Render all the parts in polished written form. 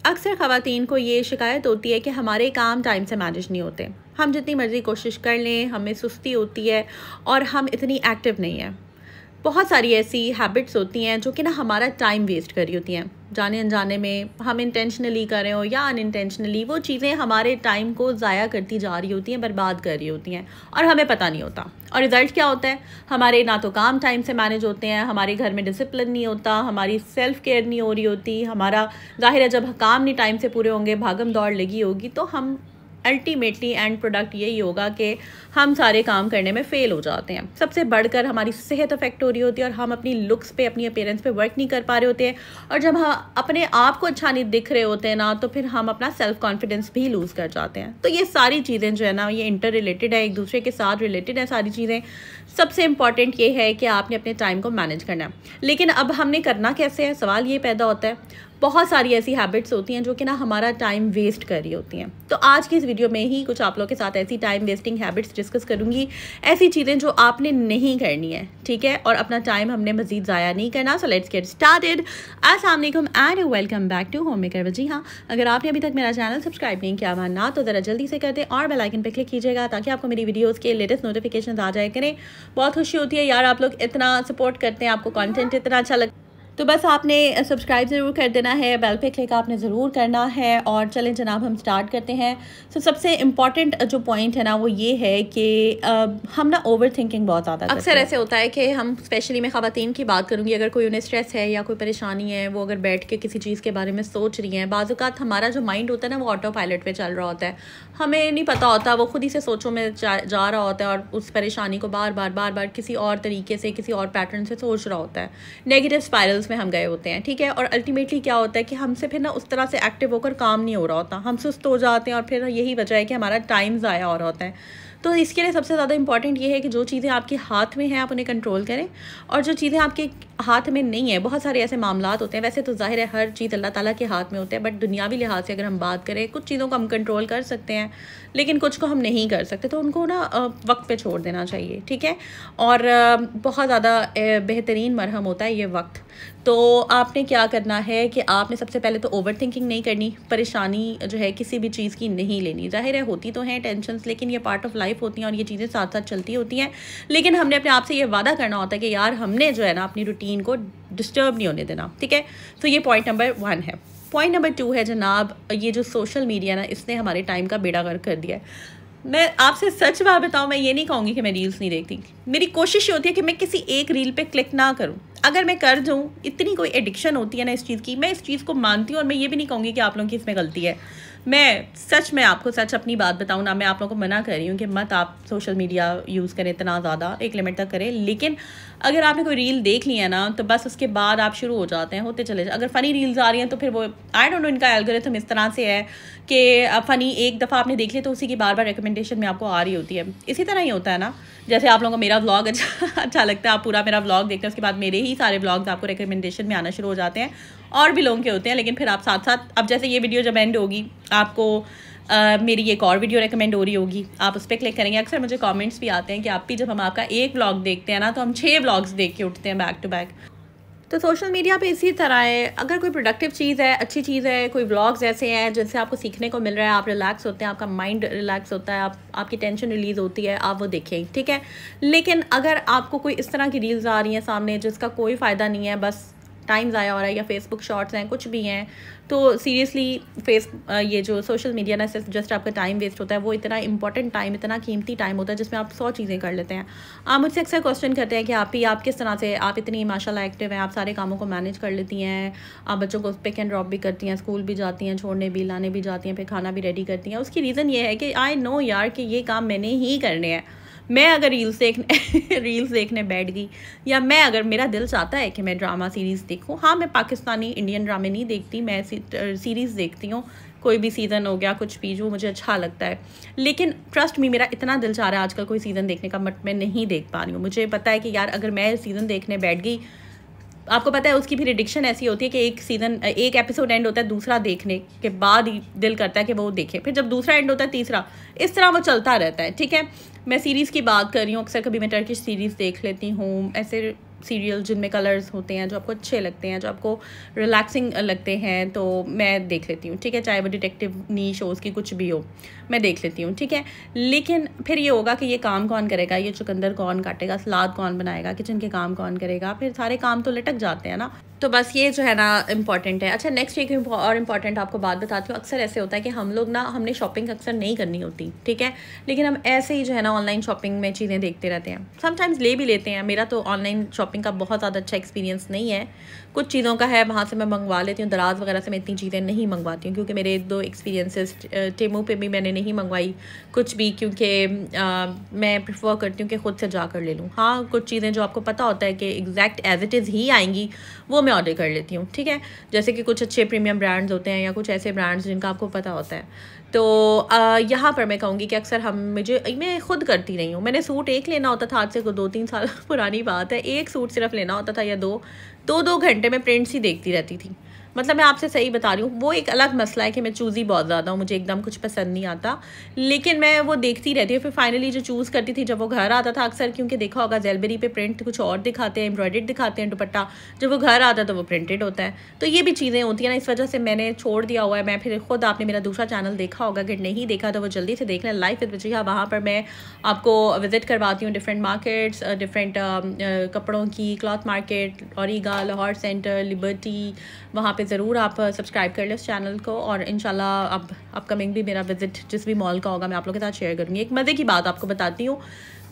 अक्सर ख़वातीन को ये शिकायत होती है कि हमारे काम टाइम से मैनेज नहीं होते। हम जितनी मर्ज़ी कोशिश कर लें, हमें सुस्ती होती है और हम इतनी एक्टिव नहीं हैं। बहुत सारी ऐसी हैबिट्स होती हैं जो कि ना हमारा टाइम वेस्ट कर रही होती हैं। जाने अनजाने में हम इंटेंशनली कर रहे हो या अनइंटेंशनली वो चीज़ें हमारे टाइम को ज़ाया करती जा रही होती हैं, बर्बाद कर रही होती हैं और हमें पता नहीं होता। और रिज़ल्ट क्या होता है? हमारे ना तो काम टाइम से मैनेज होते हैं, हमारे घर में डिसिप्लिन नहीं होता, हमारी सेल्फ केयर नहीं हो रही होती, हमारा ज़ाहिर है जब काम नहीं टाइम से पूरे होंगे, भागम दौड़ लगी होगी, तो हम अल्टीमेटली एंड प्रोडक्ट यही होगा कि हम सारे काम करने में फ़ेल हो जाते हैं। सबसे बढ़कर हमारी सेहत अफेक्ट हो रही होती है और हम अपनी लुक्स पे, अपनी अपीयरेंस पे वर्क नहीं कर पा रहे होते हैं। और जब हम अपने आप को अच्छा नहीं दिख रहे होते हैं ना, तो फिर हम अपना सेल्फ कॉन्फिडेंस भी लूज़ कर जाते हैं। तो ये सारी चीज़ें जो है ना, ये इंटर रिलेटेड है, एक दूसरे के साथ रिलेटेड है सारी चीज़ें। सबसे इम्पॉर्टेंट ये है कि आपने अपने टाइम को मैनेज करना है। लेकिन अब हमने करना कैसे है, सवाल ये पैदा होता है। बहुत सारी ऐसी हैबिट्स होती हैं जो कि ना हमारा टाइम वेस्ट कर रही होती हैं। तो आज की इस वीडियो में ही कुछ आप लोगों के साथ ऐसी टाइम वेस्टिंग हैबिट्स डिस्कस करूंगी, ऐसी चीज़ें जो आपने नहीं करनी है, ठीक है, और अपना टाइम हमने मजीद ज़ाया नहीं करना। So let's get started. अस्सलाम वालेकुम and welcome back to home maker. जी हाँ, अगर आपने अभी तक मेरा चैनल सब्सक्राइब नहीं किया हुआ ना, तो ज़रा जल्दी से कर दें और बेल आइकन पर क्लिक कीजिएगा ताकि आपको मेरी वीडियोज़ के लेटेस्ट नोटिफिकेशन आ जाए करें। बहुत खुशी होती है यार, आप लोग इतना सपोर्ट करते हैं, आपको कॉन्टेंट इतना अच्छा लगता है, तो बस आपने सब्सक्राइब ज़रूर कर देना है, बेल पे क्लिक आपने ज़रूर करना है। और चलें जनाब, हम स्टार्ट करते हैं। तो सबसे इम्पॉर्टेंट जो पॉइंट है ना, वो ये है कि हम ना ओवर थिंकिंग बहुत ज़्यादा करते हैं। अक्सर ऐसे होता है कि हम, स्पेशली मैं ख़वातीन की बात करूँगी, अगर कोई उन्हें स्ट्रेस है या कोई परेशानी है, वो अगर बैठ के किसी चीज़ के बारे में सोच रही हैं, बाज़ औक़ात हमारा जो माइंड होता है ना, वो ऑटो पायलट पर चल रहा होता है, हमें नहीं पता होता, वो खुद ही से सोचों में जा रहा होता है और उस परेशानी को बार बार किसी और तरीके से, किसी और पैटर्न से सोच रहा होता है। नेगेटिव स्पायरल्स में हम गए होते हैं, ठीक है। और अल्टीमेटली क्या होता है कि हमसे फिर ना उस तरह से एक्टिव होकर काम नहीं हो रहा होता, हम सुस्त हो जाते हैं और फिर यही वजह है कि हमारा टाइम ज़ाया हो रहा होता है। तो इसके लिए सबसे ज़्यादा इंपॉर्टेंट ये है कि जो चीज़ें आपके हाथ में हैं आप उन्हें कंट्रोल करें, और जो चीज़ें आपके हाथ में नहीं है, बहुत सारे ऐसे मामलात होते हैं, वैसे तो ज़ाहिर है हर चीज़ अल्लाह ताला के हाथ में होते हैं, बट दुनियावी लिहाज से अगर हम बात करें, कुछ चीज़ों को हम कंट्रोल कर सकते हैं लेकिन कुछ को हम नहीं कर सकते, तो उनको ना वक्त पे छोड़ देना चाहिए, ठीक है। और बहुत ज़्यादा बेहतरीन मरहम होता है ये वक्त। तो आपने क्या करना है कि आपने सबसे पहले तो ओवर थिंकिंग नहीं करनी, परेशानी जो है किसी भी चीज़ की नहीं लेनी। ज़ाहिर है होती तो हैं टेंशन्स, लेकिन ये पार्ट ऑफ लाइफ होती हैं और ये चीज़ें साथ साथ चलती होती हैं। लेकिन हमने अपने आप से ये वादा करना होता है कि यार हमने जो है ना अपनी रूटीन को डिस्टर्ब नहीं होने देना, ठीक है। तो ये पॉइंट नंबर 1 है। पॉइंट नंबर 2 है जनाब, ये जो सोशल मीडिया ना, इसने हमारे टाइम का बेड़ा गर्क कर दिया है। मैं आपसे सच बात बताऊं, मैं ये नहीं कहूँगी कि मैं रील्स नहीं देखती, मेरी कोशिश होती है कि मैं किसी एक रील पे क्लिक ना करूं। अगर मैं कर दूं, इतनी कोई एडिक्शन होती है ना इस चीज़ की, मैं इस चीज़ को मानती हूँ और मैं ये भी नहीं कहूँगी कि आप लोगों की इसमें गलती है। मैं आपको सच अपनी बात बताऊँ ना, मैं आप लोगों को मना कर रही हूँ कि मत आप सोशल मीडिया यूज़ करें इतना ज़्यादा, एक लिमिट तक करें। लेकिन अगर आपने कोई रील देख ली है ना, तो बस उसके बाद आप शुरू हो जाते हैं, होते चले जाए। अगर फ़नी रील्स आ रही हैं तो फिर वो आई डोंट नो, इनका एल्गोरिथम इस तरह से है कि फ़नी एक दफ़ा आपने देख लिया तो उसी की बार बार रिकमेंडेशन में आपको आ रही होती है। इसी तरह ही होता है ना, जैसे आप लोगों को मेरा व्लॉग अच्छा लगता है, आप पूरा मेरा व्लॉग देखते हैं, उसके बाद मेरे ही सारे व्लॉग्स आपको रिकमेंडेशन में आना शुरू हो जाते हैं, और भी लोगों के होते हैं। लेकिन फिर आप साथ साथ, अब जैसे ये वीडियो जब एंड होगी, आपको मेरी एक और वीडियो रेकमेंड हो रही होगी, आप उस पर क्लिक करेंगे। अक्सर मुझे कमेंट्स भी आते हैं कि आप भी, जब हम आपका एक व्लॉग देखते हैं ना, तो हम 6 व्लॉग्स देख के उठते हैं बैक टू बैक। तो सोशल मीडिया पे इसी तरह है, अगर कोई प्रोडक्टिव चीज़ है, अच्छी चीज़ है, कोई व्लॉग्स ऐसे हैं जिनसे आपको सीखने को मिल रहा है, आप रिलैक्स होते हैं, आपका माइंड रिलैक्स होता है, आपकी टेंशन रिलीज़ होती है, आप वो देखें, ठीक है। लेकिन अगर आपको कोई इस तरह की रील्स आ रही हैं सामने जिसका कोई फ़ायदा नहीं है, बस टाइम ज़ाया हो रहा है, या फेसबुक शॉर्ट्स हैं, कुछ भी हैं, तो सीरियसली ये जो सोशल मीडिया ना, सिर्फ जस्ट आपका टाइम वेस्ट होता है। वो इतना इंपॉर्टेंट टाइम, इतना कीमती टाइम होता है जिसमें आप 100 चीज़ें कर लेते हैं। आप मुझसे अक्सर क्वेश्चन करते हैं कि आप किस तरह से, आप इतनी माशाल्लाह एक्टिव हैं, आप सारे कामों को मैनेज कर लेती हैं, आप बच्चों को पिक एंड ड्रॉप भी करती हैं, स्कूल भी जाती हैं, छोड़ने भी लाने भी जाती हैं, फिर खाना भी रेडी करती हैं। उसकी रीज़न ये है कि आई नो यार कि ये काम मैंने ही करने हैं। मैं अगर रील्स देखने बैठ गई, या मैं अगर, मेरा दिल चाहता है कि मैं ड्रामा सीरीज़ देखूं, हाँ मैं पाकिस्तानी इंडियन ड्रामे नहीं देखती, मैं सीरीज़ देखती हूँ, कोई भी सीज़न हो गया, कुछ भी जो मुझे अच्छा लगता है। लेकिन ट्रस्ट मी, मेरा इतना दिल चाह रहा है आजकल कोई सीज़न देखने का, बट मैं नहीं देख पा रही हूँ। मुझे पता है कि यार अगर मैं सीज़न देखने बैठ गई, आपको पता है उसकी भी एडिक्शन ऐसी होती है कि एक एपिसोड एंड होता है, दूसरा देखने के बाद ही दिल करता है कि वो देखें, फिर जब दूसरा एंड होता है तीसरा, इस तरह वो चलता रहता है, ठीक है। मैं सीरीज़ की बात कर रही हूँ, अक्सर कभी मैं टर्किश सीरीज़ देख लेती हूँ, ऐसे सीरियल जिनमें कलर्स होते हैं, जो आपको अच्छे लगते हैं, जो आपको रिलैक्सिंग लगते हैं, तो मैं देख लेती हूँ, ठीक है। चाहे वो डिटेक्टिव नी शोज़ की कुछ भी हो, मैं देख लेती हूँ, ठीक है। लेकिन फिर ये होगा कि ये काम कौन करेगा, ये चुकंदर कौन काटेगा, सलाद कौन बनाएगा, किचन के काम कौन करेगा, फिर सारे काम तो लटक जाते हैं ना। तो बस ये जो है ना इम्पॉर्टेंट है। अच्छा, नेक्स्ट एक और इम्पॉर्टेंट आपको बात बताती हूँ। अक्सर ऐसे होता है कि हम लोग ना, हमने शॉपिंग अक्सर नहीं करनी होती, ठीक है, लेकिन हम ऐसे ही जो है ना ऑनलाइन शॉपिंग में चीज़ें देखते रहते हैं। समटाइम्स ले भी लेते हैं। मेरा तो ऑनलाइन शॉपिंग का बहुत ज़्यादा अच्छा एक्सपीरियंस नहीं है। कुछ चीज़ों का है, वहाँ से मैं मंगवा लेती हूँ। दराज वगैरह से मैं इतनी चीज़ें नहीं मंगवाती हूँ, क्योंकि मेरे 2 एक्सपीरियंसेस, टेमू पे भी मैंने नहीं मंगवाई कुछ भी, क्योंकि मैं प्रेफर करती हूँ कि ख़ुद से जा कर ले लूँ। हाँ, कुछ चीज़ें जो आपको पता होता है कि एग्जैक्ट एज इट इज़ ही आएंगी, वो मैं ऑर्डर कर लेती हूँ, ठीक है। जैसे कि कुछ अच्छे प्रीमियम ब्रांड्स होते हैं, या कुछ ऐसे ब्रांड्स जिनका आपको पता होता है। तो यहाँ पर मैं कहूँगी कि अक्सर मैं ख़ुद करती रही हूँ। मैंने सूट एक लेना होता था, आज से 2-3 साल पुरानी बात है। एक सूट सिर्फ लेना होता था, या 2 घंटे में प्रिंट्स ही देखती रहती थी। मतलब मैं आपसे सही बता रही हूँ। वो एक अलग मसला है कि मैं चूज़ी बहुत ज़्यादा हूँ, मुझे एकदम कुछ पसंद नहीं आता, लेकिन मैं वो देखती रहती हूँ। फिर फाइनली जो चूज़ करती थी, जब वो घर आता था अक्सर, क्योंकि देखा होगा ज़ेलबरी पे प्रिंट कुछ और दिखाते हैं, एम्ब्रॉयडर्ड दिखाते हैं दुपट्टा, जब वो घर आता है तो वो प्रिंटेड होता है। तो ये भी चीज़ें होती हैं ना, इस वजह से मैंने छोड़ दिया हुआ है। मैं फिर खुद, आपने मेरा दूसरा चैनल देखा होगा, अगर नहीं देखा तो वो जल्दी से देख लें, लाइफ विद वजीहा। वहाँ पर मैं आपको विज़िट करवाती हूँ डिफरेंट मार्केट्स, डिफरेंट कपड़ों की, cloth market, Auriga, Lahore centre, liberty. वहाँ पे ज़रूर आप सब्सक्राइब कर लें उस चैनल को, और इंशाल्लाह अब अपकमिंग भी मेरा विज़िट जिस भी मॉल का होगा मैं आप लोगों के साथ शेयर करूँगी। एक मज़े की बात आपको बताती हूँ।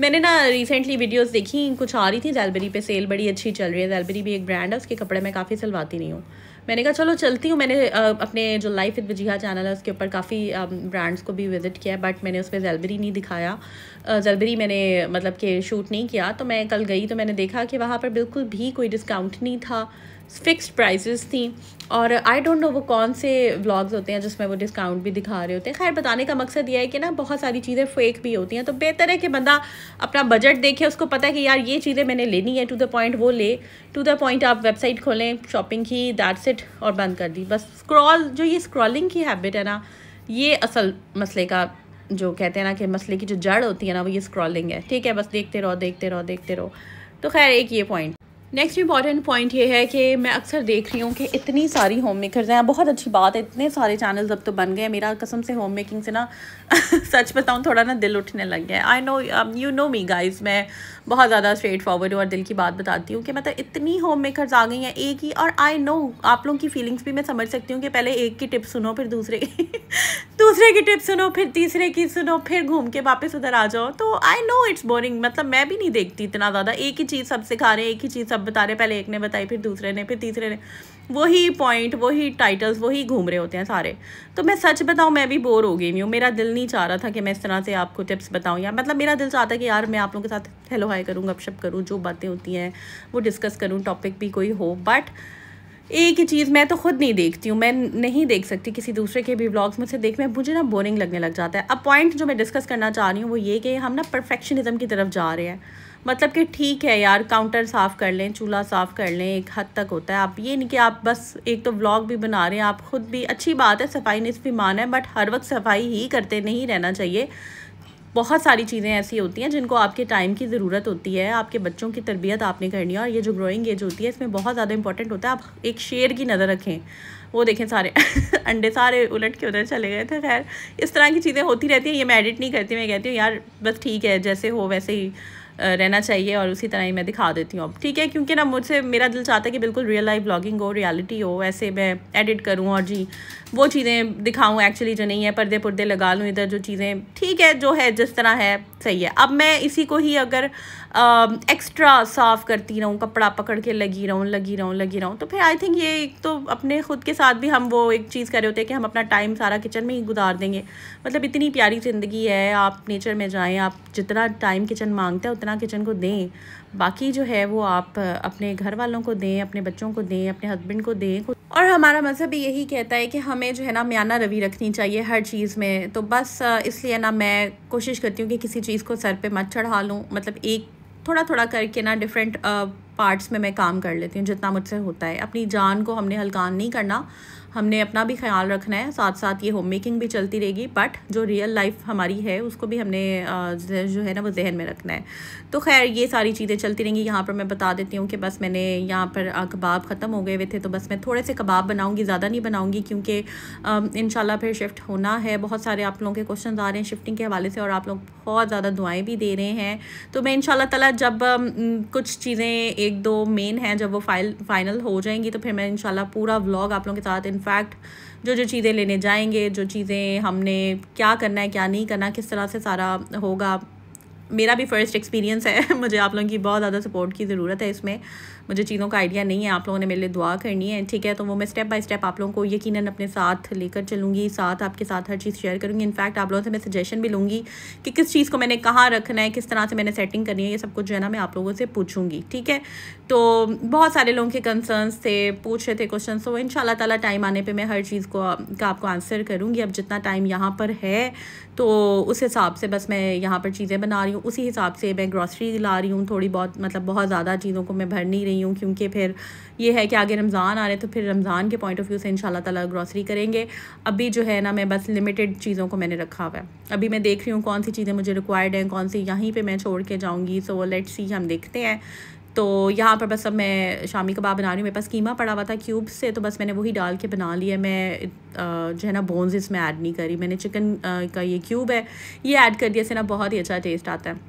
मैंने ना रिसेंटली वीडियोस देखी, कुछ आ रही थी ज़ेलबरी पे, सेल बड़ी अच्छी चल रही है। ज़ेलबरी भी एक ब्रांड है, उसके कपड़े मैं काफ़ी सिलवाती नहीं हूँ। मैंने कहा चलो चलती हूँ। मैंने अपने जो लाइफ विद वजीहा चैनल है उसके ऊपर काफ़ी ब्रांड्स को भी विज़िट किया है, बट मैंने उस पर ज़ेलबरी नहीं दिखाया। ज़ेलबरी मैंने मतलब कि शूट नहीं किया। तो मैं कल गई तो मैंने देखा कि वहाँ पर बिल्कुल भी कोई डिस्काउंट नहीं था, फिक्स्ड प्राइसेस थी। और आई डोंट नो वो कौन से व्लॉग्स होते हैं जिसमें वो डिस्काउंट भी दिखा रहे होते हैं। खैर, बताने का मकसद ये है कि ना बहुत सारी चीज़ें फेक भी होती हैं, तो बेहतर है कि बंदा अपना बजट देखे, उसको पता है कि यार ये चीज़ें मैंने लेनी है, टू द पॉइंट वो ले। टू द पॉइंट आप वेबसाइट खोलें शॉपिंग की, दैट्स इट, और बंद कर दी बस। जो ये स्क्रॉलिंग की हैबिट है ना, ये असल मसले का, जो कहते हैं ना कि मसले की जो जड़ होती है ना, वो ये स्क्रॉलिंग है, ठीक है। बस देखते रहो देखते रहो देखते रहो। तो खैर, एक ये पॉइंट। नेक्स्ट इंपॉर्टेंट पॉइंट ये है कि मैं अक्सर देख रही हूँ कि इतनी सारी होम मेकर्स हैं। बहुत अच्छी बात है, इतने सारे चैनल्स अब तो बन गए हैं। मेरा कसम से होम मेकिंग से ना सच बताऊँ थोड़ा ना दिल उठने लग गया है। I know, you know me guys, मैं बहुत ज़्यादा स्ट्रेट फॉरवर्ड हूँ और दिल की बात बताती हूँ कि मतलब इतनी होम मेकर्स आ गई हैं एक ही। और आई नो आप लोगों की फीलिंग्स भी मैं समझ सकती हूँ कि पहले एक की टिप सुनो, फिर दूसरे की टिप सुनो, फिर तीसरे की सुनो, फिर घूम के वापस उधर आ जाओ। तो आई नो इट्स बोरिंग। मतलब मैं भी नहीं देखती इतना ज़्यादा। एक ही चीज़ सब सिखा रहे हैं, एक ही चीज़ सब बता रहे हैं। पहले एक ने बताई, फिर दूसरे ने, फिर तीसरे ने, वही पॉइंट, वही टाइटल्स, वही घूम रहे होते हैं सारे। तो मैं सच बताऊं, मैं भी बोर हो गई हूँ। मेरा दिल नहीं चाह रहा था कि मैं इस तरह से आपको टिप्स बताऊं, या मतलब मेरा दिल चाहता है कि यार मैं आप लोगों के साथ हेलो हाय करूँ, गपशप करूँ, जो बातें होती हैं वो डिस्कस करूँ, टॉपिक भी कोई हो। बट एक ही चीज़ मैं तो खुद नहीं देखती हूँ, मैं नहीं देख सकती किसी दूसरे के भी व्लॉग्स मुझसे मुझे ना बोरिंग लगने लग जाता है। अब पॉइंट जो मैं डिस्कस करना चाह रही हूँ वो ये कि हम ना परफेक्शनिज्म की तरफ जा रहे हैं। मतलब कि ठीक है यार, काउंटर साफ़ कर लें, चूल्हा साफ़ कर लें, एक हद तक होता है। आप ये नहीं कि आप बस एक तो व्लॉग भी बना रहे हैं, आप खुद भी, अच्छी बात है, सफाई निस्फ़ ईमान है, बट हर वक्त सफाई ही करते नहीं रहना चाहिए। बहुत सारी चीज़ें ऐसी होती हैं जिनको आपके टाइम की ज़रूरत होती है। आपके बच्चों की तरबियत आपने करनी है, और ये जो ग्रोइंग एज होती है इसमें बहुत ज़्यादा इंपॉर्टेंट होता है। आप एक शेर की नज़र रखें, वो देखें सारे अंडे सारे उलट के उधर चले गए थे। खैर, इस तरह की चीज़ें होती रहती हैं। ये मैं एडिट नहीं करती, मैं कहती हूँ यार बस ठीक है, जैसे हो वैसे ही रहना चाहिए, और उसी तरह ही मैं दिखा देती हूँ अब, ठीक है। क्योंकि ना मुझसे मेरा दिल चाहता है कि बिल्कुल रियल लाइफ ब्लॉगिंग हो, रियलिटी हो, ऐसे मैं एडिट करूँ और जी वो चीज़ें दिखाऊँ एक्चुअली जो नहीं है, पर्दे पुर्दे लगा लूँ इधर, जो चीज़ें ठीक है, जो है जिस तरह है सही है। अब मैं इसी को ही अगर एक्स्ट्रा साफ़ करती रहूँ, कपड़ा पकड़ के लगी रहूँ, तो फिर आई थिंक ये एक तो अपने ख़ुद के साथ भी हम वो एक चीज़ कर रहे होते हैं कि हम अपना टाइम सारा किचन में ही गुजार देंगे। मतलब इतनी प्यारी ज़िंदगी है, आप नेचर में जाएँ, आप जितना टाइम किचन मांगता है उतना किचन को दें, बाकी जो है वो आप अपने घर वालों को दें, अपने बच्चों को दें, अपने हस्बैंड को दें। और हमारा मज़हब भी यही कहता है कि हमें जो है ना म्याना रवि रखनी चाहिए हर चीज़ में। तो बस इसलिए ना मैं कोशिश करती हूँ कि किसी चीज़ को सर पे मत चढ़ा लूँ। मतलब एक थोड़ा थोड़ा करके ना डिफरेंट पार्ट्स में मैं काम कर लेती हूँ जितना मुझसे होता है। अपनी जान को हमने हल्कान नहीं करना, हमने अपना भी ख्याल रखना है, साथ साथ ये होम मेकिंग भी चलती रहेगी, बट जो रियल लाइफ हमारी है उसको भी हमने जो है ना वो जहन में रखना है। तो खैर ये सारी चीज़ें चलती रहेंगी। यहाँ पर मैं बता देती हूँ कि बस मैंने यहाँ पर कबाब ख़त्म हो गए हुए थे, तो बस मैं थोड़े से कबाब बनाऊँगी, ज़्यादा नहीं बनाऊँगी, क्योंकि इंशाल्लाह फिर शिफ्ट होना है। बहुत सारे आप लोगों के क्वेश्चन आ रहे हैं शिफ्टिंग के हवाले से, और आप लोग बहुत ज़्यादा दुआएं भी दे रहे हैं। तो मैं इंशाल्लाह ताला जब कुछ चीज़ें एक दो मेन हैं जब वो फाइनल हो जाएंगी, तो फिर मैं इंशाल्लाह पूरा व्लॉग आप लोगों के साथ, इनफैक्ट जो चीज़ें लेने जाएंगे, जो चीज़ें हमने क्या करना है क्या नहीं करना, किस तरह से सारा होगा। मेरा भी फ़र्स्ट एक्सपीरियंस है, मुझे आप लोगों की बहुत ज़्यादा सपोर्ट की ज़रूरत है इसमें। मुझे चीज़ों का आइडिया नहीं है, आप लोगों ने मेरे लिए दुआ करनी है, ठीक है। तो वो मैं स्टेप बाय स्टेप आप लोगों को यकीनन अपने साथ लेकर चलूँगी, साथ आपके साथ हर चीज़ शेयर करूँगी। इनफैक्ट आप लोगों से मैं सजेशन भी लूँगी कि किस चीज़ को मैंने कहाँ रखना है, किस तरह से मैंने सेटिंग करनी है, ये सब कुछ जो है ना मैं आप लोगों से पूछूँगी, ठीक है। तो बहुत सारे लोगों के कंसर्न्स थे, पूछ रहे थे क्वेश्चन, तो इंशाल्लाह ताला टाइम आने पर मैं हर चीज़ को का आपको आंसर करूँगी। अब जितना टाइम यहाँ पर है तो उस हिसाब से बस मैं यहाँ पर चीज़ें बना रही हूँ, उसी हिसाब से मैं ग्रॉसरी ला रही हूँ थोड़ी बहुत, मतलब बहुत ज़्यादा चीज़ों को मैं भर नहीं रही हूँ, क्योंकि फिर ये है कि आगे रमज़ान आ रहे हैं, तो फिर रमज़ान के पॉइंट ऑफ व्यू से इंशाल्लाह ताला ग्रॉसरी करेंगे। अभी जो है ना मैं बस लिमिटेड चीज़ों को मैंने रखा हुआ है। अभी मैं देख रही हूँ कौन सी चीज़ें मुझे रिक्वायर्ड हैं, कौन सी यहीं पे मैं छोड़ के जाऊँगी। सो लेट्स सी, हम देखते हैं। तो यहाँ पर बस अब मैं शामी कबाब बना रही हूँ। मेरे पास कीमा पड़ा हुआ था क्यूब्स से, तो बस मैंने वही डाल के बना लिया। मैं जो है ना बोन्स इसमें ऐड नहीं करी, मैंने चिकन का ये क्यूब है ये ऐड कर दिया, इससे ना बहुत ही अच्छा टेस्ट आता है।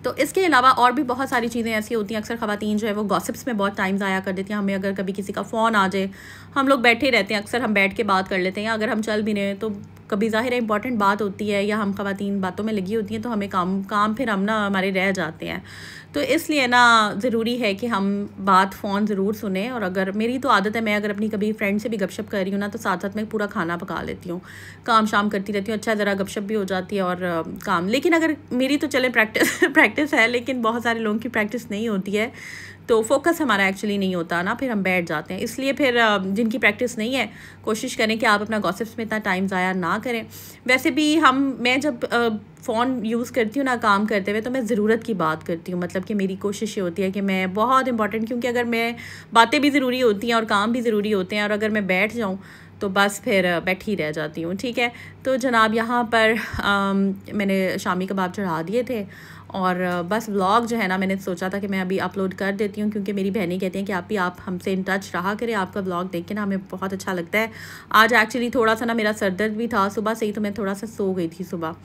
तो इसके अलावा और भी बहुत सारी चीज़ें ऐसी होती हैं, अक्सर ख़वातीन जो है वो गॉसिप्स में बहुत टाइम ज़ाया कर देती हैं। हमें अगर कभी किसी का फ़ोन आ जाए, हम लोग बैठे रहते हैं, अक्सर हम बैठ के बात कर लेते हैं, अगर हम चल भी रहे हैं तो कभी ज़ाहिर है इंपॉर्टेंट बात होती है, या हम ख़वातीन बातों में लगी होती हैं, तो हमें काम फिर हम ना हमारे रह जाते हैं। तो इसलिए ना ज़रूरी है कि हम बात फ़ोन ज़रूर सुने। और अगर मेरी तो आदत है, मैं अगर अपनी कभी फ्रेंड से भी गपशप कर रही हूँ ना, तो साथ साथ मैं पूरा खाना पका लेती हूँ, काम शाम करती रहती हूँ। अच्छा ज़रा गपशप भी हो जाती है और काम। लेकिन अगर मेरी तो चले प्रैक्टिस है, लेकिन बहुत सारे लोगों की प्रैक्टिस नहीं होती है, तो फोकस हमारा एक्चुअली नहीं होता ना, फिर हम बैठ जाते हैं। इसलिए फिर जिनकी प्रैक्टिस नहीं है, कोशिश करें कि आप अपना गॉसिप्स में इतना टाइम ज़ाया ना करें। वैसे भी मैं जब फ़ोन यूज़ करती हूँ ना काम करते हुए, तो मैं ज़रूरत की बात करती हूँ। मतलब कि मेरी कोशिश ये होती है कि मैं बहुत इंपॉर्टेंट, क्योंकि अगर मैं बातें भी ज़रूरी होती हैं और काम भी ज़रूरी होते हैं, और अगर मैं बैठ जाऊँ तो बस फिर बैठी रह जाती हूँ, ठीक है। तो जनाब यहाँ पर मैंने शामी कबाब चढ़ा दिए थे, और बस व्लॉग जो है ना मैंने सोचा था कि मैं अभी अपलोड कर देती हूँ, क्योंकि मेरी बहनें कहती हैं कि आप भी आप हमसे इन टच रहा करें, आपका व्लॉग देख के ना हमें बहुत अच्छा लगता है। आज एक्चुअली थोड़ा सा ना मेरा सर दर्द भी था सुबह से ही, तो मैं थोड़ा सा सो गई थी सुबह।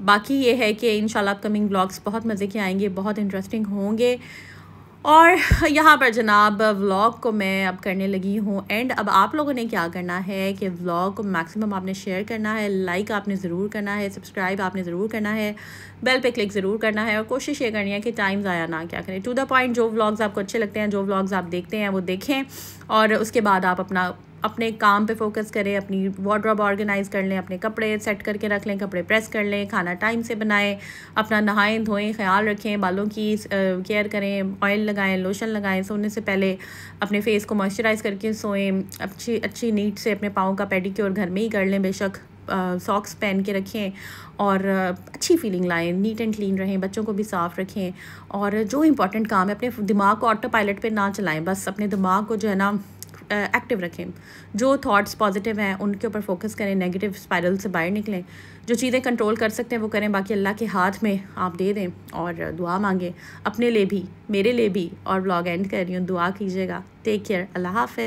बाकी ये है कि इंशाल्लाह अपकमिंग व्लॉग्स बहुत मज़े के आएंगे, बहुत इंटरेस्टिंग होंगे। और यहाँ पर जनाब व्लॉग को मैं अब करने लगी हूँ एंड। अब आप लोगों ने क्या करना है कि व्लॉग को मैक्सिमम आपने शेयर करना है, लाइक आपने ज़रूर करना है, सब्सक्राइब आपने ज़रूर करना है, बेल पे क्लिक ज़रूर करना है, और कोशिश ये करनी है कि टाइम ज़ाया ना क्या करें, टू द पॉइंट। जो व्लॉग्स आपको अच्छे लगते हैं, जो व्लॉग्स आप देखते हैं वो देखें, और उसके बाद आप अपने काम पे फोकस करें, अपनी वार्डरोब ऑर्गेनाइज़ कर लें, अपने कपड़े सेट करके रख लें, कपड़े प्रेस कर लें, खाना टाइम से बनाएं, अपना नहाएं धोएं, ख्याल रखें, बालों की केयर करें, ऑयल लगाएं, लोशन लगाएं, सोने से पहले अपने फेस को मॉइस्चराइज़ करके सोएं, अच्छी नीट से अपने पाँव का पेडिक्योर घर में ही कर लें, बेशक सॉक्स पहन के रखें, और अच्छी फीलिंग लाएं, नीट एंड क्लीन रहें, बच्चों को भी साफ़ रखें। और जो इम्पॉर्टेंट काम है, अपने दिमाग को ऑटो पायलट पे ना चलाएं, बस अपने दिमाग को जो है ना एक्टिव रखें। जो थॉट्स पॉजिटिव हैं उनके ऊपर फोकस करें, नेगेटिव स्पाइरल से बाहर निकलें, जो चीज़ें कंट्रोल कर सकते हैं वो करें, बाकी अल्लाह के हाथ में आप दे दें और दुआ मांगें अपने लिए भी, मेरे लिए भी। और व्लॉग एंड कर रही हूँ, दुआ कीजिएगा। टेक केयर, अल्लाह हाफ़िज़।